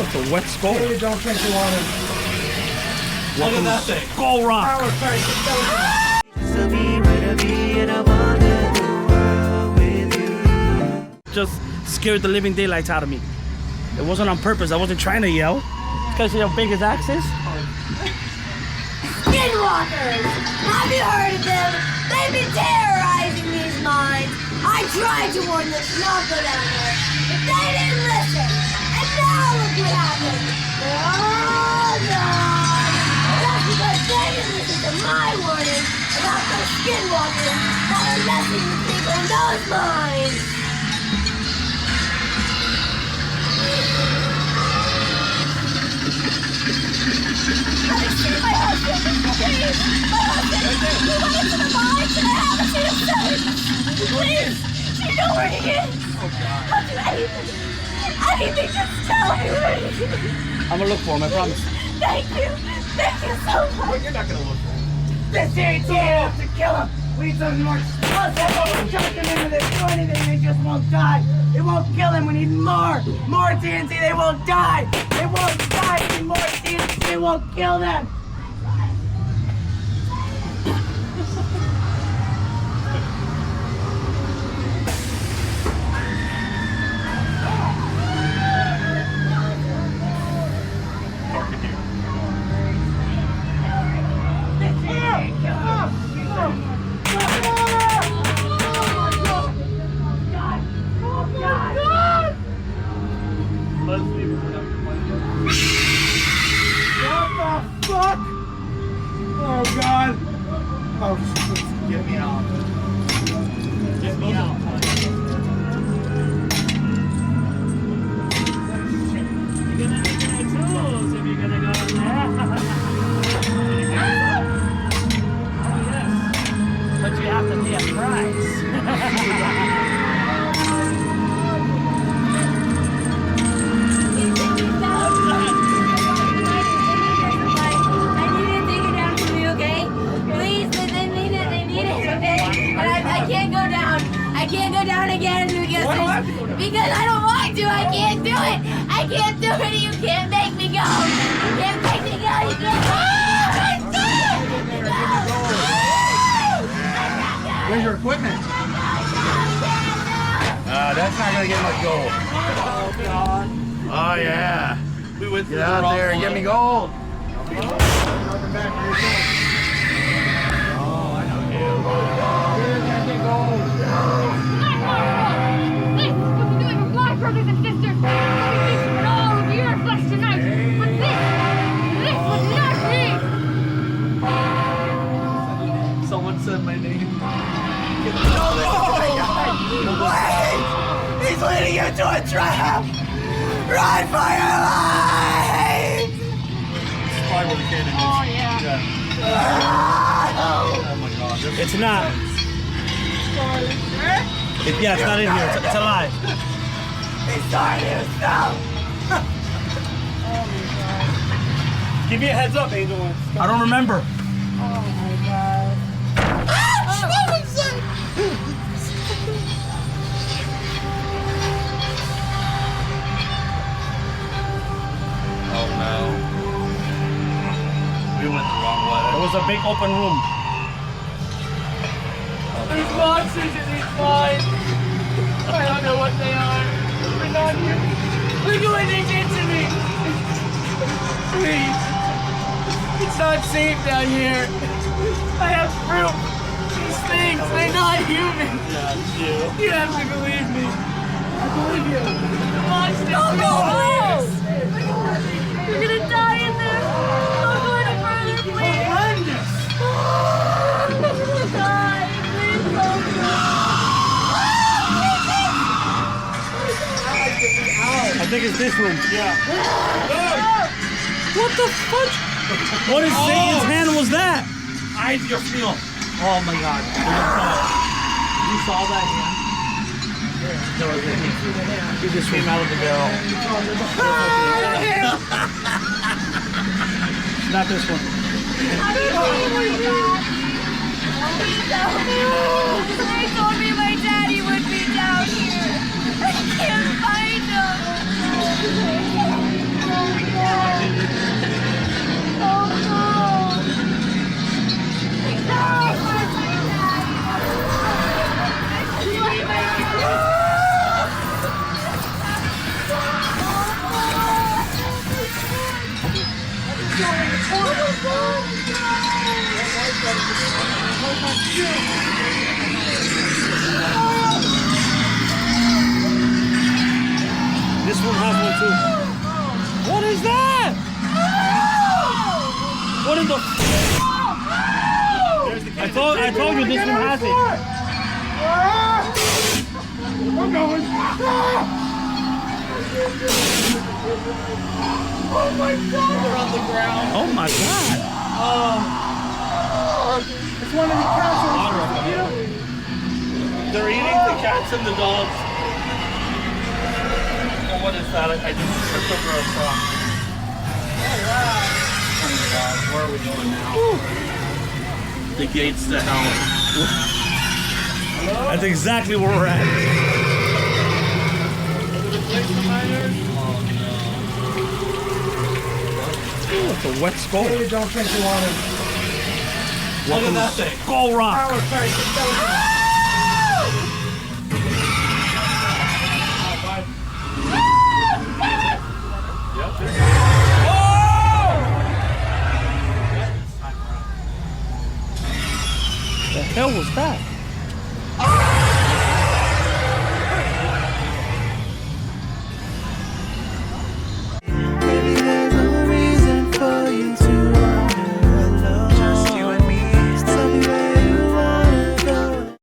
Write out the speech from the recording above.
it's a wet skull. Hey, don't drink the water. Look at that thing. Skull rock. Just scared the living daylights out of me. It wasn't on purpose. I wasn't trying to yell. It's because you see how big his axe is? Skinwalkers! Have you heard of them? They've been terrorizing these mines. I tried to warn them to not go down there, but they didn't listen. And now look what happened. They're all gone. That's because they didn't listen to my warning about those skinwalkers that are messing with people in those mines. Have you seen my husband? Please, my husband. He went into the mines and I haven't seen him since. Please, do you know where he is? I'll do anything. Anything, just tell me where he is. I'm gonna look for him, I promise. Thank you. Thank you so much. Well, you're not gonna look for him. This ain't enough to kill him. We need some more explosive. Chuck them into this. Do anything, they just won't die. It won't kill them. We need more. More TNT. They won't die. They won't die. We need more TNT. It won't kill them. Get me out. Get me out. You're gonna need my tools if you're gonna go in there. Oh yes. But you have to pay a price. I can't go down again because I don't want to. I can't do it. I can't do it. You can't make me go. You can't make me go. You can't. Where's your equipment? That's not gonna get much gold. Oh God. Oh yeah. We went through Get out there and get me gold. Brothers and sisters, and all of your flesh tonight, but this was not me. Someone said my name. Wait! He's leading you to a trap! Run for your life! That's probably where the cannon is. Oh, yeah. Oh my God. It's not. Yeah, it's not in here. It's alive. He's starting to stop! Give me a heads up, Angel. I don't remember. Oh my God. Oh no. We went the wrong way. It was a big open room. There's monsters in these mines. I don't know what they are. They're not here. Look at what they did to me. Please. It's not safe down here. I have proof. These things, they're not human. Yeah, it's you. You have to believe me. I believe you. The monsters. Don't go home. You're gonna die in there. Don't go any further, please. Horrendous! I'm gonna die. Please don't go. I think it's this room. Yeah. What the fuck? What in Satan's hand was that? I just feel. Oh my God. You saw that hand? He just came out of the barrel. Not this one. They told me my daddy would be down here. I can't find him. This one has one too. What is that? What in the? I told you this one has it. I'm going. Oh my God! They're on the ground. Oh my God. It's one of the cats. They're eating the cats and the dogs. Oh, what is that? I just tripped over a frog. Oh wow. Where are we going now? The gates to hell. That's exactly where we're at. Ooh, it's a wet skull. Hey, don't drink the water. Look at that thing. Skull rock. Oh, sorry. The hell was that?